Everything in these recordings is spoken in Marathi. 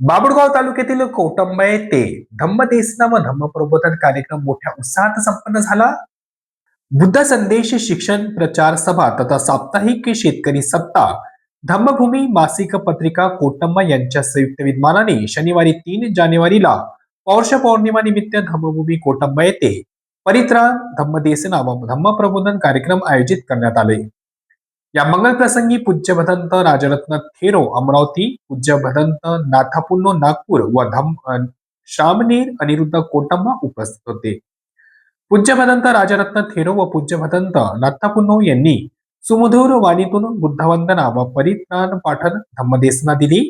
बाभुळगाव तालुक्यातील कोटंबा येथे धम्मदेसना व धम्मप्रबोधन कार्यक्रम मोठ्या उत्साहात संपन्न झाला. बुद्ध संदेश शिक्षण प्रचार सभा तथा साप्ताहिक शेतकरी सप्ताह धम्मभूमी मासिक पत्रिका कोटंबा यांच्या संयुक्त विद्यमानाने शनिवारी 3 जानेवारीला पौष पौर्णिमा निमित्त धम्मभूमी कोटंबा येथे परित्राण धम्मदेसना व धम्मप्रबोधन कार्यक्रम आयोजित करण्यात आले. या मंगल प्रसंगी पूज्य भदंत राजरत्न थेरो अमरावती, पूज्य भदंत नाथापुन्नो नागपूर व श्रामणेर अनिरुद्ध कोटंबा उपस्थित होते. पूज्य भदंत राजरत्न थेरो व पूज्य भदंत नाथापुन्नो यांनी सुमधुर वाणीतून बुद्धवंदना व परित्राण पाठन धम्मदेसना दिली.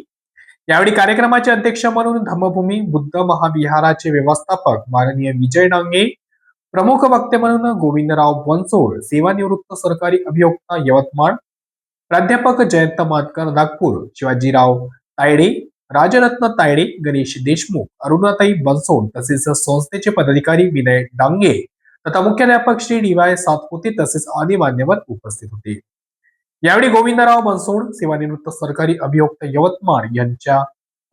यावेळी कार्यक्रमाचे अध्यक्ष म्हणून धम्मभूमी बुद्ध महाविहाराचे व्यवस्थापक माननीय विजय डांगे, प्रमुख वक्ते म्हणून गोविंदराव बनसोड, सेवानिवृत्त सरकारी अभियोक्ता यवतमाळ, प्राध्यापक जयंत मातकर नागपूर, शिवाजीराव तायडे, राजरत्न तायडे, गणेश देशमुख, अरुणाताई बनसोड तसेच संस्थेचे पदाधिकारी विनय डांगे तथा मुख्याध्यापक श्री डी.वाय. सातपुते तसेच आदी मान्यवर उपस्थित होते. यावेळी गोविंदराव बनसोड, सेवानिवृत्त सरकारी अभियोक्ता यवतमाळ यांच्या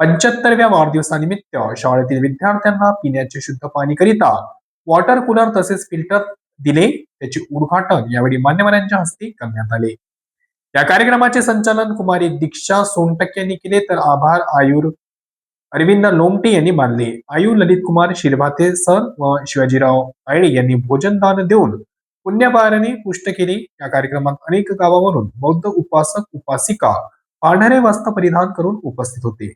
75व्या वाढदिवसानिमित्त शाळेतील विद्यार्थ्यांना पिण्याचे शुद्ध पाणी करिता वॉटर कूलर तसेच फिल्टर दिले. त्याचे उद्घाटन यावेळी मान्यवरांच्या हस्ते करण्यात आले. या कार्यक्रमाचे संचालन कुमारी दीक्षा सोनटक यांनी केले, तर आभार आयुर अरविंद लोमटे यांनी मानले. आयु ललित कुमार शिरभाते सर व शिवाजीराव तायडे यांनी भोजनदान देऊन पुण्यभाराने पुष्ट केले. या कार्यक्रमात अनेक गावावरून बौद्ध उपासक उपासिका पांढरे वस्त्र परिधान करून उपस्थित होते.